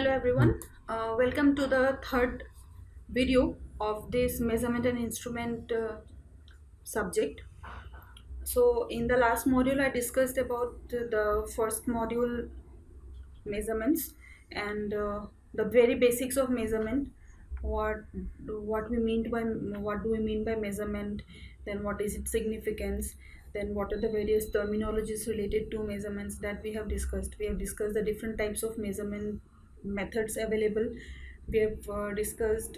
Hello everyone, welcome to the third video of this measurement and instrument subject. So in the last module I discussed about the first module measurements and the very basics of measurement. What we mean by what do we mean by measurement, then what is its significance, then what are the various terminologies related to measurements that we have discussed the different types of measurement methods available. We discussed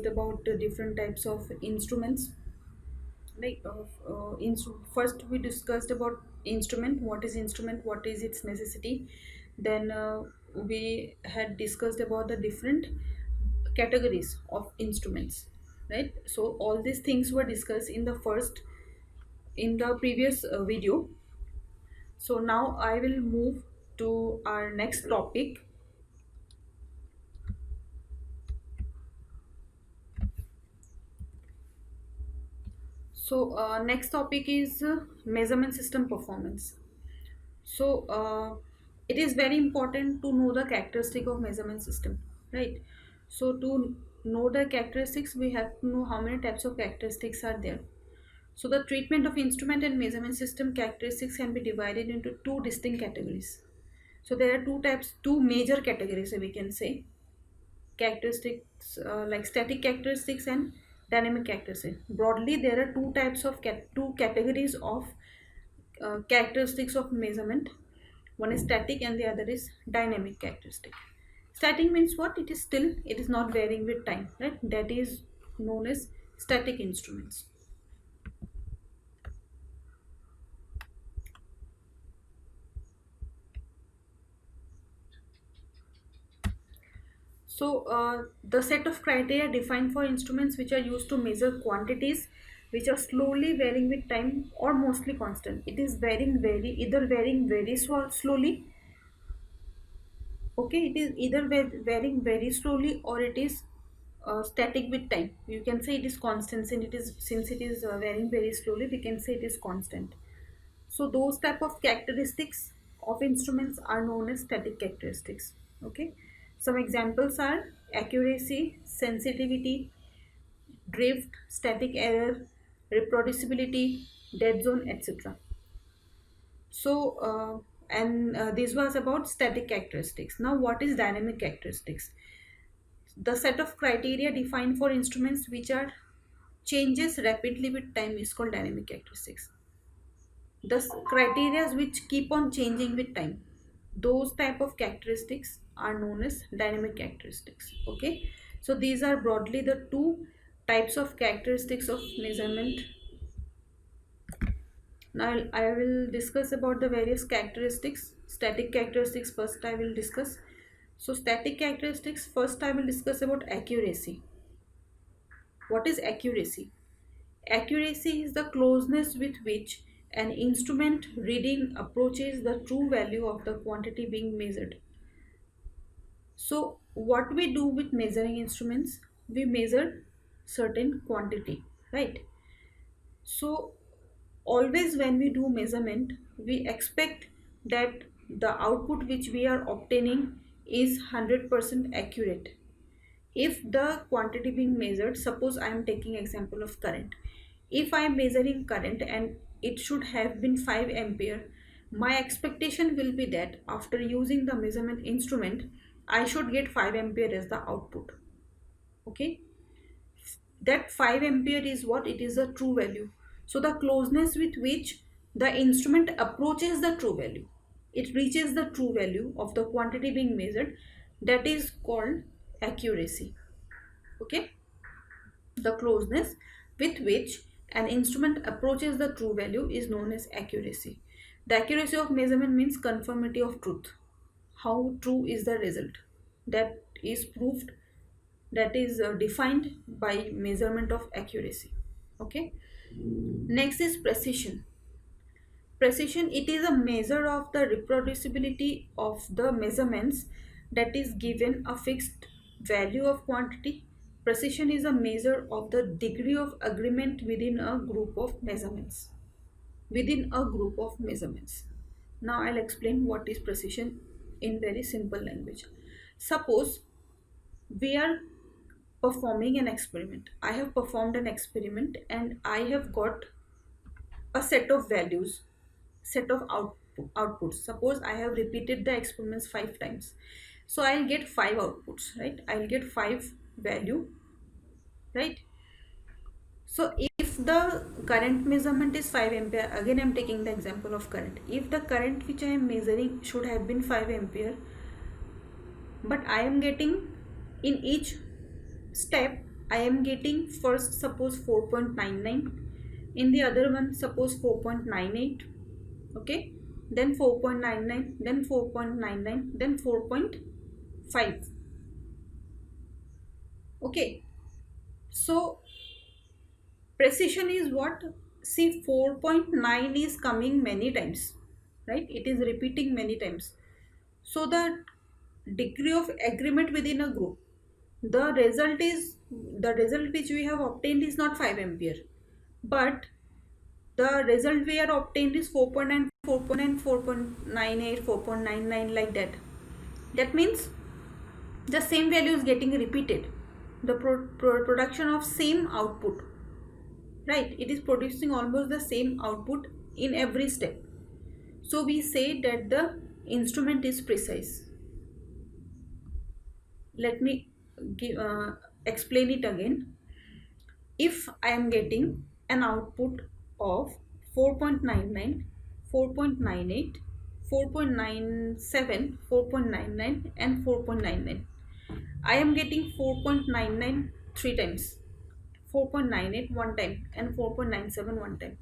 about the different types of instruments, first we discussed about instrument, what is instrument, what is its necessity. Then we had discussed about the different categories of instruments, right? So all these things were discussed in the previous video. So now I will move to our next topic. So next topic is measurement system performance. So it is very important to know the characteristic of measurement system, right? So to know the characteristics, we have to know how many types of characteristics are there. So the treatment of instrument and measurement system characteristics can be divided into two distinct categories. So there are two major categories, we can say, characteristics like static characteristics and dynamic characteristics. Broadly, there are two categories of characteristics of measurement. One is static and the other is dynamic characteristic. Static means what? It is not varying with time, right? That is known as static instruments. So the set of criteria defined for instruments which are used to measure quantities which are slowly varying with time or mostly constant. It is either varying very slowly. Okay, it is either varying very slowly or it is static with time. You can say it is constant, since it is varying very slowly, we can say it is constant. So those type of characteristics of instruments are known as static characteristics. Okay, some examples are accuracy, sensitivity, drift, static error, reproducibility, dead zone, etc. So this was about static characteristics. Now what is dynamic characteristics? The set of criteria defined for instruments which are changes rapidly with time is called dynamic characteristics. The criteria which keep on changing with time, those type of characteristics are known as dynamic characteristics. Okay, so these are broadly the two types of characteristics of measurement. Now I will discuss about the various characteristics. Static characteristics first I will discuss. So static characteristics first I will discuss about accuracy. What is accuracy? Accuracy is the closeness with which an instrument reading approaches the true value of the quantity being measured. So what we do with measuring instruments, we measure certain quantity, right? So always when we do measurement, we expect that the output which we are obtaining is 100% accurate. If the quantity being measured, suppose I am taking example of current. If I am measuring current and it should have been 5 ampere, my expectation will be that after using the measurement instrument, I should get 5 ampere as the output. Okay, that 5 ampere is what? It is a true value. So the closeness with which the instrument approaches the true value, it reaches the true value of the quantity being measured, that is called accuracy. Okay, the closeness with which an instrument approaches the true value is known as accuracy. The accuracy of measurement means conformity of truth. How true is the result? That is proved, that is defined by measurement of accuracy. Okay, next is precision. Precision, it is a measure of the reproducibility of the measurements, that is given a fixed value of quantity. Precision is a measure of the degree of agreement within a group of measurements. Within a group of measurements. Now I'll explain what is precision in very simple language. Suppose we are performing an experiment. I have performed an experiment and I have got a set of values, set of outputs. Suppose I have repeated the experiments 5 times. So I'll get 5 outputs, right? I'll get 5 value, right? So if the current measurement is 5 ampere, again I'm taking the example of current. If the current which I am measuring should have been 5 ampere, but I am getting in each step, I am getting first suppose 4.99, in the other one suppose 4.98, okay, then 4.99, then 4.99, then 4.5. Okay, so precision is what? See, 4.9 is coming many times, right? It is repeating many times. So the degree of agreement within a group, the result which we have obtained is not 5 ampere, but the result we are obtained is 4.9, 4.9, 4.98, 4.99, like that. That means the same value is getting repeated. The production of same output, right? It is producing almost the same output in every step. So we say that the instrument is precise. Let me explain it again. If I am getting an output of 4.99, 4.98, 4.97, 4.99 and 4.99, I am getting 4.99 three times, 4.98 one time and 4.97 one time,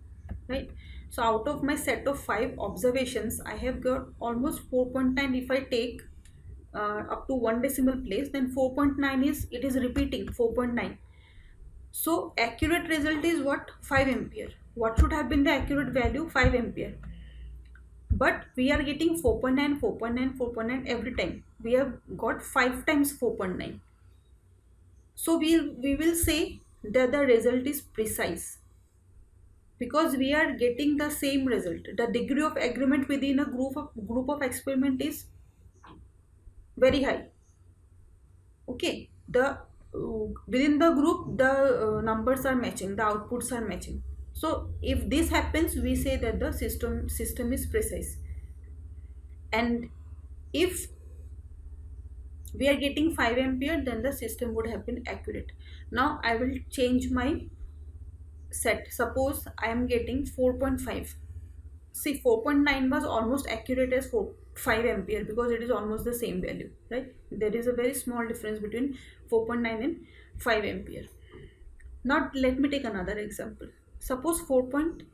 right? So out of my set of 5 observations, I have got almost 4.9. If I take up to 1 decimal place, then 4.9 is, it is repeating 4.9. So accurate result is what? 5 ampere. What should have been the accurate value? 5 ampere. But we are getting 4.9, 4.9, 4.9 every time. We have got 5 times 4.9. So we will say that the result is precise, because we are getting the same result. The degree of agreement within a group of experiment is very high. Okay, the within the group the numbers are matching, the outputs are matching. So if this happens, we say that the system is precise. And if we are getting 5 ampere, then the system would have been accurate. Now I will change my set. Suppose I am getting 4.5. See, 4.9 was almost accurate as 5 ampere, because it is almost the same value, right? There is a very small difference between 4.9 and 5 ampere. Now let me take another example. Suppose 4.5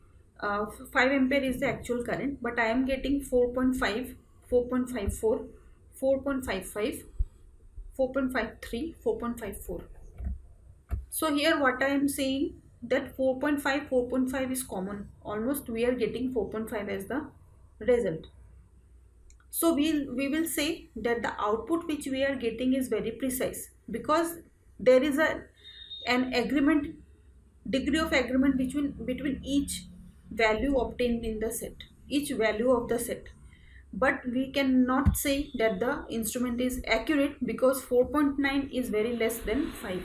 ampere is the actual current, but I am getting 4.5, 4.54, 4.55, 4.53, 4.54. So here what I am saying, that 4.5, 4.5 is common. Almost we are getting 4.5 as the result. So we will say that the output which we are getting is very precise, because there is an agreement, degree of agreement between each value obtained in the set, each value of the set. But we cannot say that the instrument is accurate, because 4.9 is very less than 5.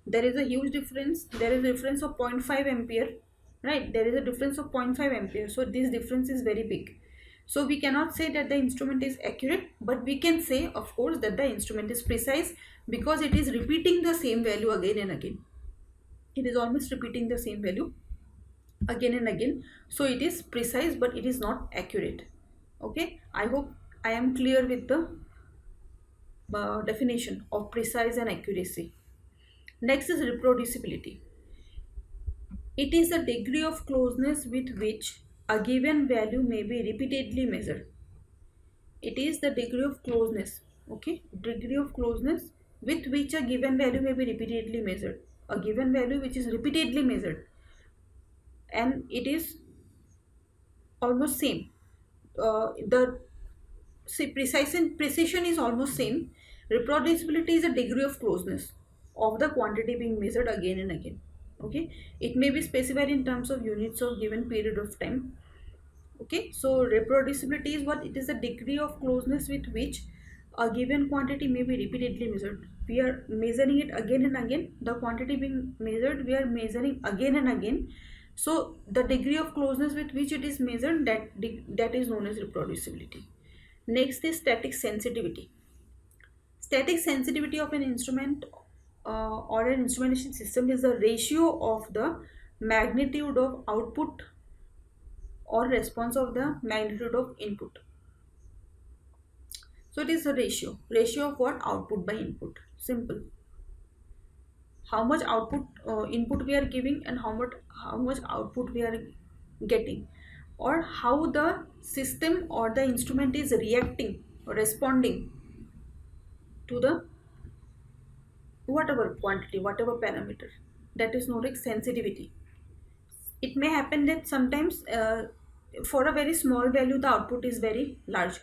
There is a huge difference. There is a difference of 0.5 ampere, right? There is a difference of 0.5 ampere. So this difference is very big. So we cannot say that the instrument is accurate, but we can say, of course, that the instrument is precise, because it is repeating the same value again and again. It is almost repeating the same value again and again. So it is precise, but it is not accurate. Okay, I hope I am clear with the definition of precise and accuracy. Next is reproducibility. It is the degree of closeness with which a given value may be repeatedly measured. It is the degree of closeness, okay, degree of closeness with which a given value may be repeatedly measured. A given value which is repeatedly measured, and it is almost same. The precision is almost same. Reproducibility is a degree of closeness of the quantity being measured again and again. Okay, it may be specified in terms of units of given period of time. Okay, so reproducibility is what? It is a degree of closeness with which A given quantity may be repeatedly measured. We are measuring it again and again. The quantity being measured, we are measuring again and again. So the degree of closeness with which it is measured, that is known as reproducibility. Next is static sensitivity. Static sensitivity of an instrument or an instrumentation system is the ratio of the magnitude of output or response of the magnitude of input. So it is a ratio of what? Output by input. Simple. How much output input we are giving and how much output we are getting, or how the system or the instrument is reacting or responding to the whatever quantity, whatever parameter. That is known as sensitivity. It may happen that sometimes for a very small value the output is very large.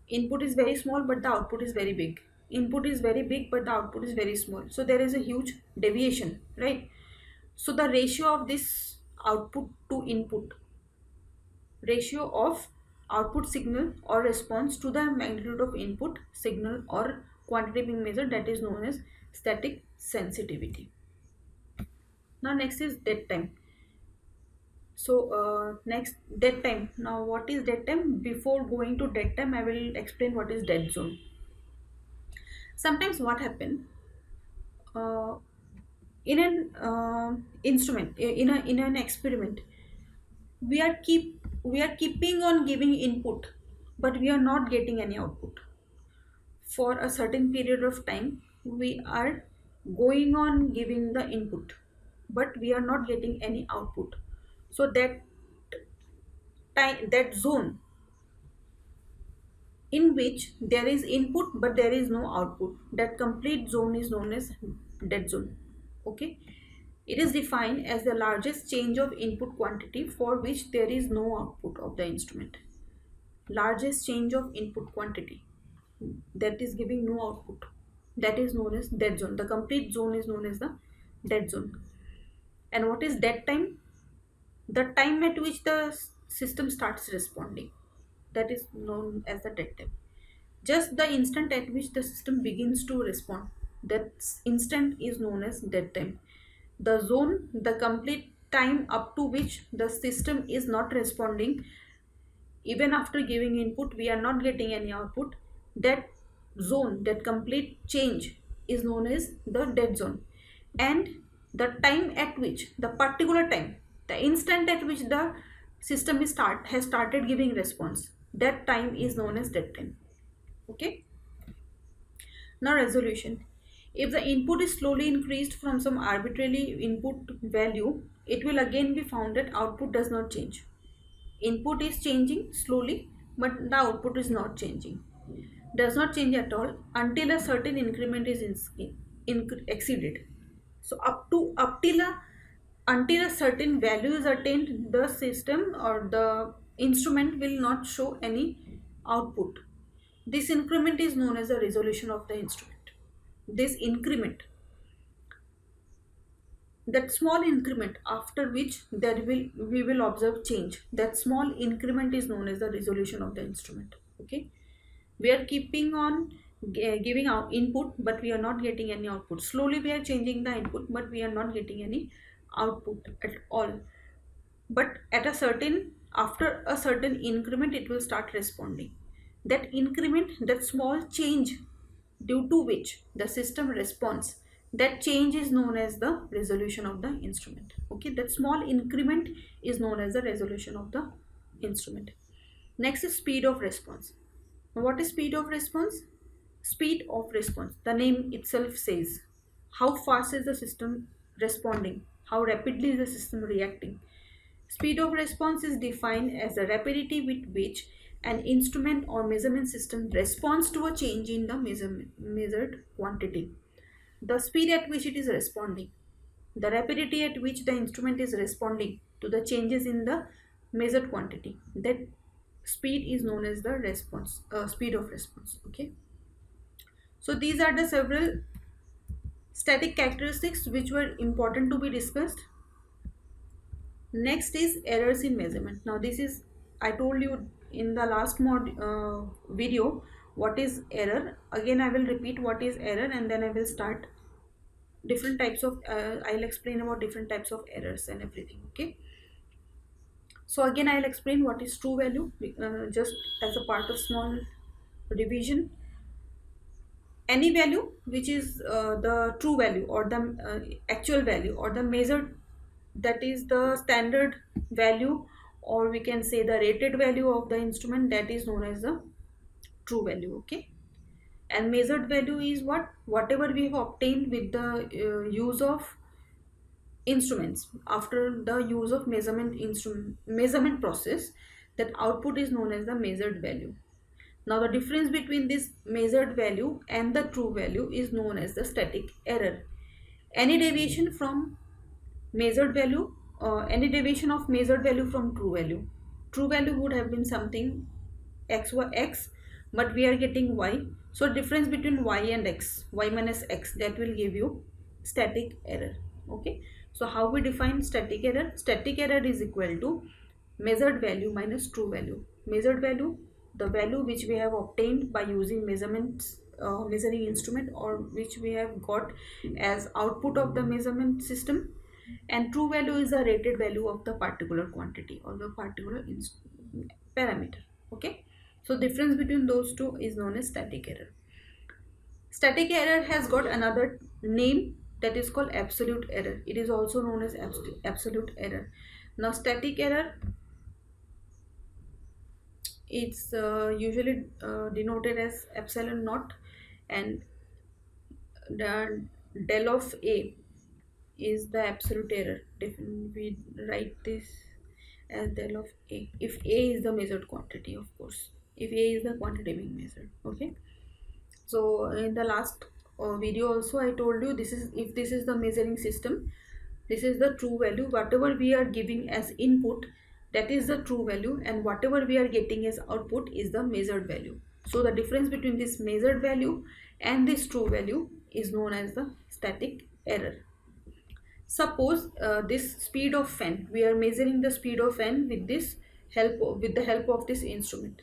Input is very small but the output is very big. Input is very big but the output is very small. So there is a huge deviation, right? So the ratio of this output to input, ratio of output signal or response to the magnitude of input signal or quantity being measured, that is known as static sensitivity. Now next is dead time. So next, dead time. Now what is dead time? Before going to dead time, I will explain what is dead zone. Sometimes what happen, uh, in an instrument, in an experiment, we are keeping on giving input, but we are not getting any output. For a certain period of time, we are going on giving the input, but we are not getting any output. So that time, that zone in which there is input but there is no output, that complete zone is known as dead zone. Okay, it is defined as the largest change of input quantity for which there is no output of the instrument. Largest change of input quantity that is giving no output, that is known as dead zone. The complete zone is known as the dead zone. And what is dead time? The time at which the system starts responding, that is known as the dead time. Just the instant at which the system begins to respond, that instant is known as dead time. The zone, the complete time up to which the system is not responding, even after giving input, we are not getting any output. That zone, that complete change is known as the dead zone. And the time at which, the particular time, the instant at which the system has started giving response, that time is known as dead time. Okay. Now resolution. If the input is slowly increased from some arbitrarily input value, it will again be found that output does not change. Input is changing slowly, but the output is not changing. Does not change at all until a certain increment is exceeded. So up till a until a certain value is attained, the system or the instrument will not show any output. This increment is known as the resolution of the instrument. This increment, that small increment after which we will observe change, that small increment is known as the resolution of the instrument. Okay, we are keeping on giving out input, but we are not getting any output. Slowly we are changing the input, but we are not getting any output at all. But at a certain, after a certain increment, it will start responding. That increment, that small change due to which the system responds, that change is known as the resolution of the instrument. Okay, that small increment is known as the resolution of the instrument. Next is speed of response. Now what is speed of response? Speed of response, the name itself says how fast is the system responding, how rapidly is the system reacting. Speed of response is defined as the rapidity with which an instrument or measurement system responds to a change in the measured quantity. The speed at which it is responding, the rapidity at which the instrument is responding to the changes in the measured quantity, that speed is known as the response, speed of response. Okay. So these are the several static characteristics which were important to be discussed. Next is errors in measurement. Now this is, I told you in the last video, what is error. Again I will repeat what is error, and then I will start different types of I'll explain about different types of errors and everything. Okay, so again I'll explain what is true value, just as a part of small revision. Any value which is the true value, or the actual value, or the measured, that is the standard value, or we can say the rated value of the instrument, that is known as the true value. Okay, and measured value is whatever we have obtained with the use of instruments after the use of measurement process, that output is known as the measured value. Now the difference between this measured value and the true value is known as the static error. Any deviation from measured value, any deviation of measured value from true value. True value would have been something x, but we are getting y. So difference between y and x, y minus x, that will give you static error. Okay. So how we define static error? Static error is equal to measured value minus true value. Measured value, the value which we have obtained by using measuring instrument, or which we have got as output of the measurement system, and true value is the rated value of the particular quantity or the particular parameter. Okay, so difference between those two is known as static error. Static error has got another name, that is called absolute error. It is also known as absolute error. Now static error, it's usually denoted as epsilon naught, and the del of a is the absolute error. We write this as del of a, if a is the measured quantity, of course, if a is the quantity being measured. Okay, so in the last video also I told you, this is, if this is the measuring system, this is the true value. Whatever we are giving as input, that is the true value, and whatever we are getting as output is the measured value. So the difference between this measured value and this true value is known as the static error. Suppose this speed of fan, we are measuring the speed of fan with the help of this instrument.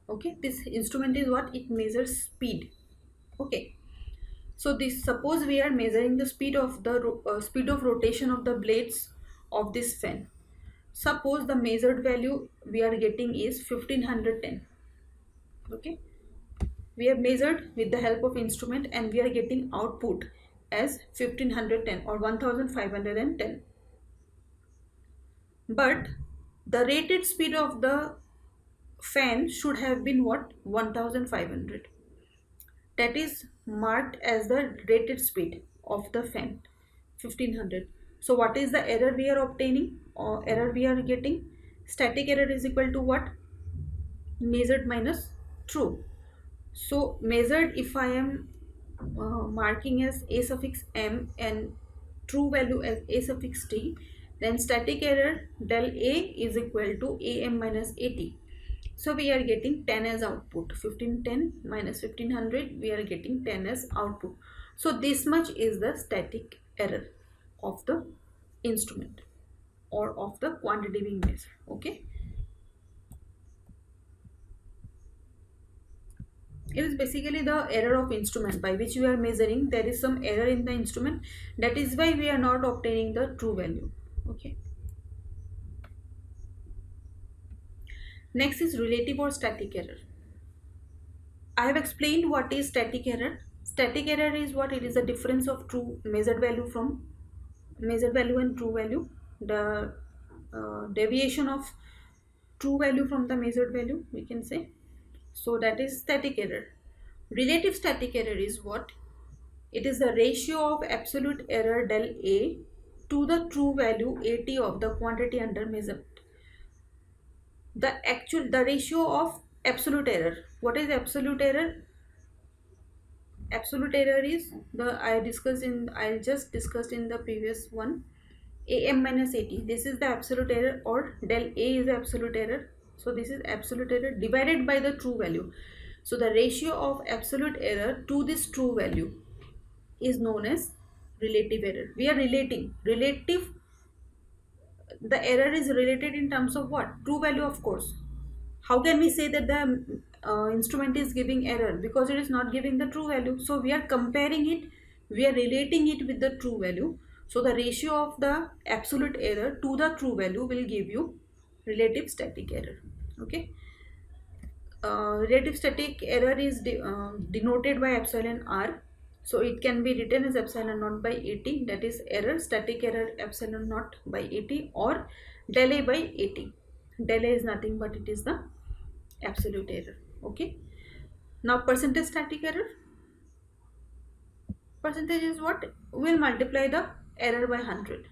Okay, this instrument is what? It measures speed. Okay, so this, suppose we are measuring the speed of speed of rotation of the blades of this fan. Suppose the measured value we are getting is 1510. Okay, we have measured with the help of instrument, and we are getting output as 1510 or 1510. But the rated speed of the fan should have been what? 1500. That is marked as the rated speed of the fan, 1500. So what is the error we are obtaining, or error we are getting? Static error is equal to what? Measured minus true. So measured, if I am marking as a suffix m and true value as a suffix t, then static error del a is equal to am minus at. So we are getting 10 as output. 1510 minus 1500, we are getting 10 as output. So this much is the static error of the instrument or of the quantity being measured. Okay, it is basically the error of instrument by which we are measuring. There is some error in the instrument, that is why we are not obtaining the true value. Okay, next is relative or static error. I have explained what is static error. Static error is what? It is the difference of true measured value from measured value and true value, the deviation of true value from the measured value, we can say. So that is static error. Relative static error is what? It is the ratio of absolute error del A to the true value AT of the quantity under measurement. The ratio of absolute error. What is absolute error? Absolute error is I just discussed in the previous one, am minus at. This is the absolute error, or del a is the absolute error. So this is absolute error divided by the true value. So the ratio of absolute error to this true value is known as relative error. We are relating. Relative, the error is related in terms of what? True value, of course. How can we say that the instrument is giving error because it is not giving the true value. So we are comparing it, we are relating it with the true value. So the ratio of the absolute error to the true value will give you relative static error. Okay. Relative static error is denoted by epsilon r. So it can be written as epsilon naught by 80, that is error, static error epsilon naught by 80, or delay by 80. Delay is nothing but it is the absolute error. Okay. Now percentage static error. Percentage is what? We'll multiply the error by 100.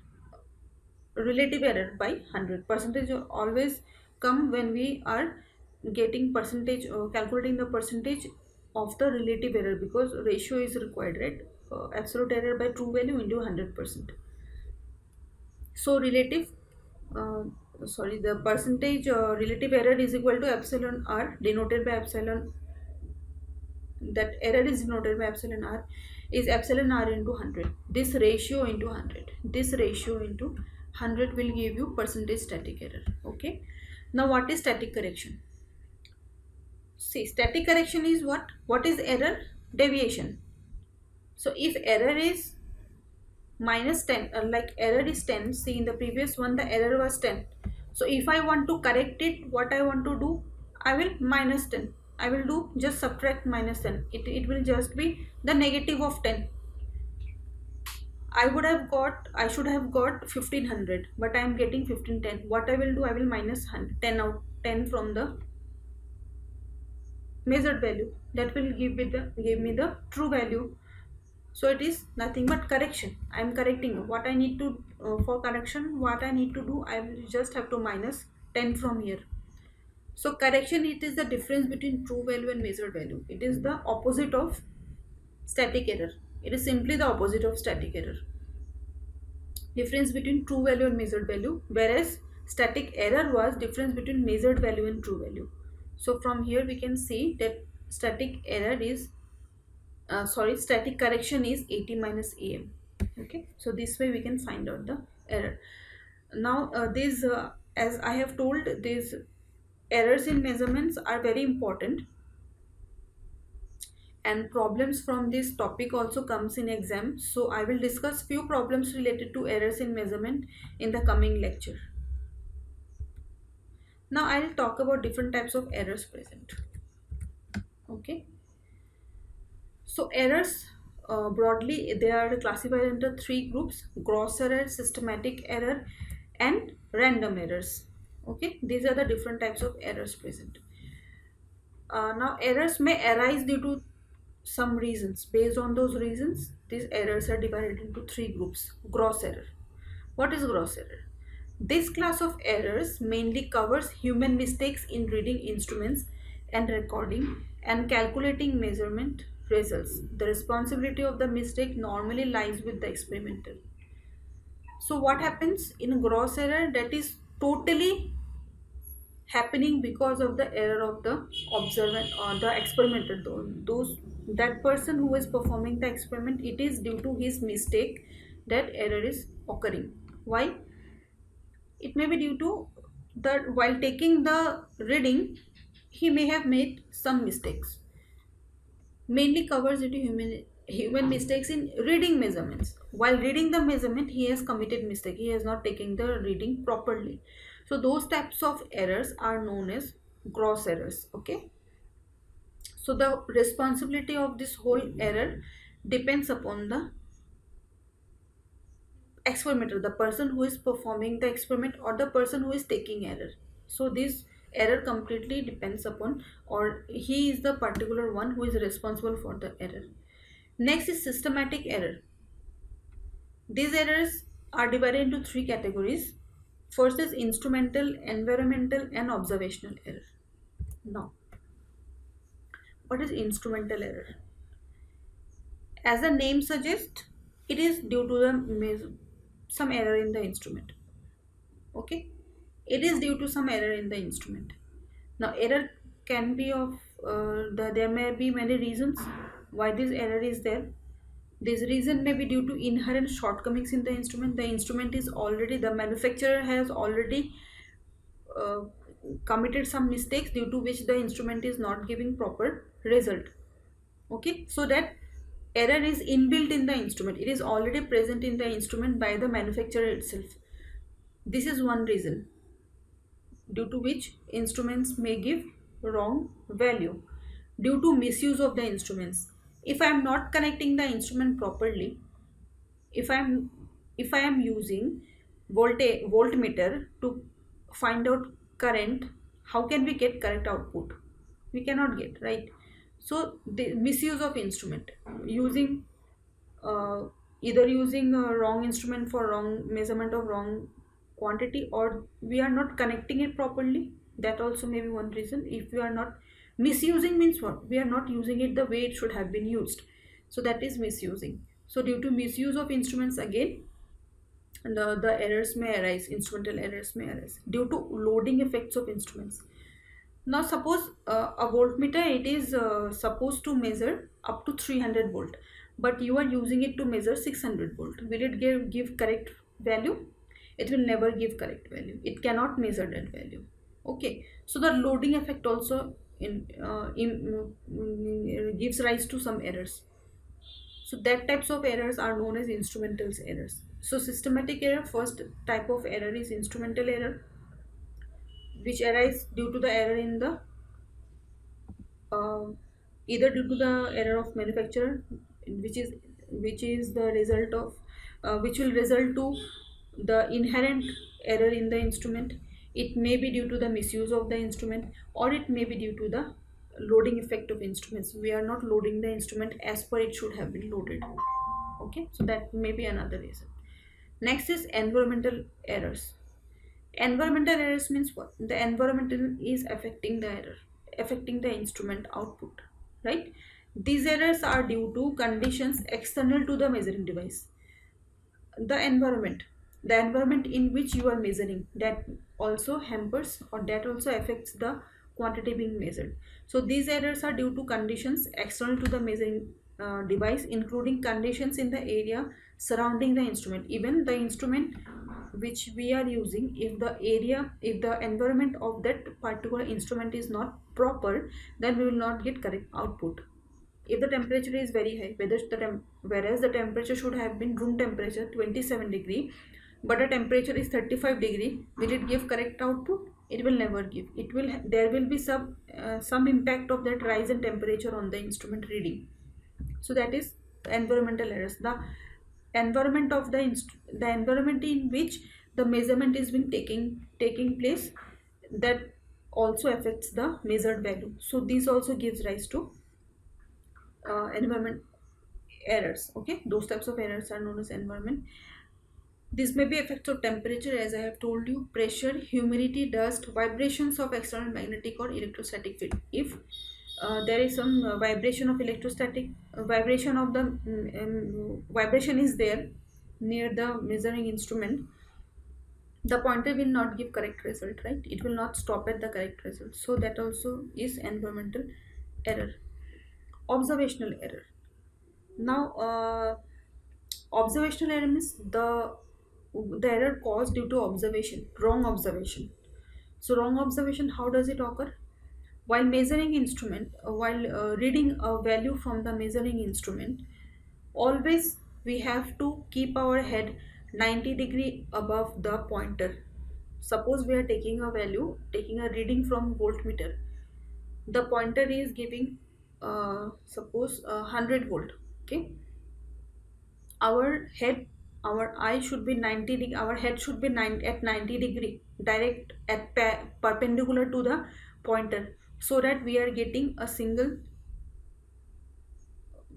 Relative error by 100. Percentage will always come when we are getting percentage, calculating the percentage of the relative error, because ratio is required, right? Absolute error by true value into 100%. So relative, the percentage relative error is equal to epsilon r, denoted by epsilon, that error is denoted by epsilon r, is epsilon r into 100. This ratio into 100, this ratio into 100 will give you percentage static error. Okay. Now what is static correction? See, static correction is what is error? Deviation. So if error is minus 10, like error is 10, see in the previous one the error was 10. So if I want to correct it, what I want to do, I will minus 10, I will do just subtract minus 10, it will just be the negative of 10. I should have got 1500, but I am getting 1510. What I will do, I will minus 10 out 10 from the measured value, that will give me the true value. So it is nothing but correction. I am correcting what I need to, for correction what I need to do, I will just have to minus 10 from here. So correction, it is the difference between true value and measured value. It is the opposite of static error. It is simply the opposite of static error. Difference between true value and measured value, whereas static error was difference between measured value and true value. So from here we can see that static error is static correction is 80 minus am. Okay, so this way we can find out the error. Now as I have told, these errors in measurements are very important, and problems from this topic also comes in exam. So I will discuss few problems related to errors in measurement in the coming lecture. Now I will talk about different types of errors present. Okay. So errors, broadly they are classified into three groups: gross error, systematic error, and random errors. Okay, these are the different types of errors present. Now errors may arise due to some reasons. Based on those reasons, these errors are divided into three groups. Gross error. What is gross error? This class of errors mainly covers human mistakes in reading instruments and recording and calculating measurement results. The responsibility of the mistake normally lies with the experimenter. So what happens in gross error? That is totally happening because of the error of the observant or the experimenter. Those that person who is performing the experiment, it is due to his mistake that error is occurring. Why? It may be due to that while taking the reading, he may have made some mistakes. Mainly covers due to human mistakes in reading measurements. While reading the measurement, he has committed mistake. He has not taken the reading properly. So those types of errors are known as gross errors. Okay. So the responsibility of this whole error depends upon the experimenter, the person who is performing the experiment, or the person who is taking error. So this error completely depends upon, or he is the particular one who is responsible for the error. Next is systematic error. These errors are divided into three categories. First is instrumental, environmental, and observational error. Now, what is instrumental error? As the name suggests, it is due to some error in the instrument. Okay, it is due to some error in the instrument. Now error can be of there may be many reasons why this error is there. This reason may be due to inherent shortcomings in the instrument. The instrument is already, the manufacturer has already committed some mistakes due to which the instrument is not giving proper result. Okay, so that error is inbuilt in the instrument, it is already present in the instrument by the manufacturer itself. This is one reason due to which instruments may give wrong value. Due to misuse of the instruments, if I am not connecting the instrument properly, if i'm if I am using voltmeter to find out current, how can we get correct output? We cannot get, right? So the misuse of instrument, using uh, either using a wrong instrument for wrong measurement of wrong quantity, or we are not connecting it properly. That also may be one reason. If we are not misusing, means what? We are not using it the way it should have been used, so that is misusing. So due to misuse of instruments, again the errors may arise, instrumental errors may arise due to loading effects of instruments. Now suppose a voltmeter, it is supposed to measure up to 300 volt, but you are using it to measure 600 volt. Will it give correct value? It will never give correct value. It cannot measure that value. Okay, so the loading effect also gives rise to some errors. So that types of errors are known as instrumental errors. So systematic error, first type of error is instrumental error, which arise due to the error in the uh, either due to the error of manufacturer, which is the result of which will result to the inherent error in the instrument. It may be due to the misuse of the instrument, or it may be due to the loading effect of instruments. We are not loading the instrument as per it should have been loaded. Okay, so that may be another reason. Next is environmental errors. Environmental errors means what? The environmental is affecting the error, affecting the instrument output, right? These errors are due to conditions external to the measuring device. The environment in which you are measuring, that also hampers, or that also affects the quantity being measured. So these errors are due to conditions external to the measuring device, including conditions in the area surrounding the instrument. Even the instrument which we are using, if the environment of that particular instrument is not proper, then we will not get correct output. If the temperature is very high, whereas the temperature should have been room temperature 27 degree, but the temperature is 35 degree, will it give correct output? It will never give. There will be some impact of that rise in temperature on the instrument reading. So that is environmental errors. The environment of the environment in which the measurement is being taking place, that also affects the measured value. So this also gives rise to environment errors. Okay, those types of errors are known as environment. This may be effects of temperature, as I have told you, pressure, humidity, dust, vibrations of external magnetic or electrostatic field. If there is some vibration of electrostatic vibration of the vibration is there near the measuring instrument, the pointer will not give correct result, right? It will not stop at the correct result. So that also is environmental error. Observational error. Now observational error means the error caused due to observation, wrong observation. So wrong observation, how does it occur? While measuring instrument, while reading a value from the measuring instrument, always we have to keep our head 90 degree above the pointer. Suppose we are taking a value, taking a reading from voltmeter. The pointer is giving suppose 100 volt. Okay, our head, our eye should be 90 degree, our head should be at 90 degree direct at perpendicular to the pointer, so that we are getting a single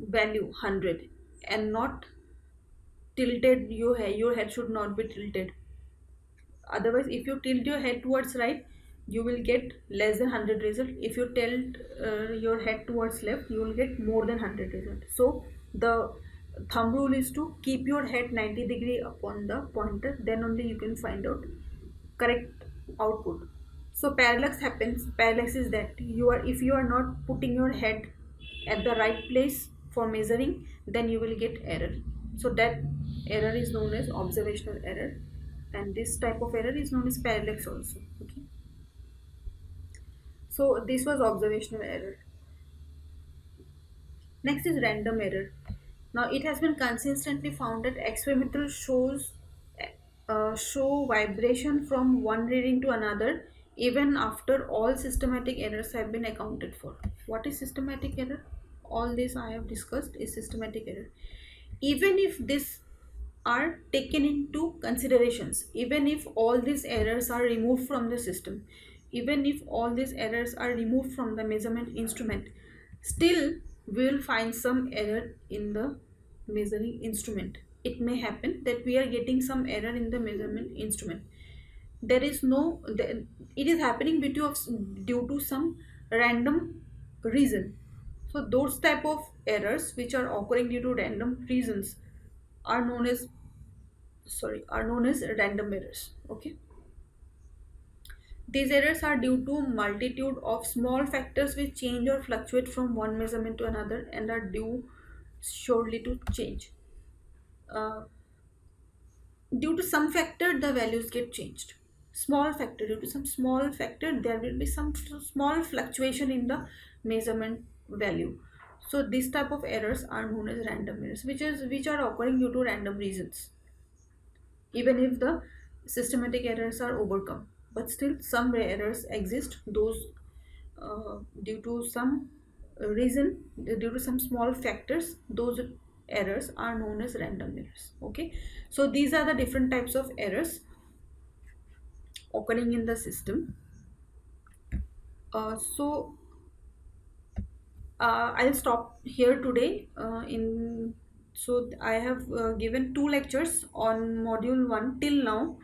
value 100 and not tilted. Your head should not be tilted. Otherwise, if you tilt your head towards right, you will get less than 100 result. If you tilt your head towards left, you will get more than 100 result. So the thumb rule is to keep your head 90 degree upon the pointer, then only you can find out correct output. So parallax happens. Parallax is that if you are not putting your head at the right place for measuring, then you will get error. So that error is known as observational error, and this type of error is known as parallax also. Okay, So this was observational error. Next is random error. Now it has been consistently found that experimental show vibration from one reading to another even after all systematic errors have been accounted for. What is systematic error? All this I have discussed is systematic error. Even if this are taken into considerations, even if all these errors are removed from the system, even if all these errors are removed from the measurement instrument, still we will find some error in the measuring instrument. It may happen that we are getting some error in the measurement instrument. There is no it is happening due to some random reason. So those type of errors which are occurring due to random reasons are known as random errors. Okay, these errors are due to multitude of small factors which change or fluctuate from one measurement to another and are due surely to change. uh, Due to some factor the values get changed. Small factor, due to some small factor there will be some small fluctuation in the measurement value. So this type of errors are known as random errors, which are occurring due to random reasons. Even if the systematic errors are overcome, but still some errors exist, those due to some reason, due to some small factors, those errors are known as random errors. Okay, so these are the different types of errors occurring in the system. I'll stop here today. I have given two lectures on module 1 till now.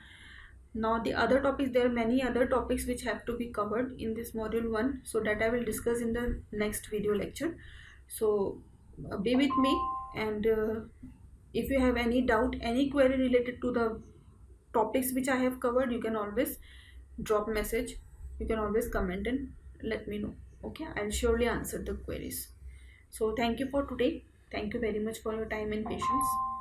Now the other topics, there are many other topics which have to be covered in this module 1, so that I will discuss in the next video lecture. So be with me, and if you have any doubt, any query related to the topics which I have covered, you can always drop message, you can always comment and let me know. Okay, I'll surely answer the queries. So thank you for today. Thank you very much for your time and patience.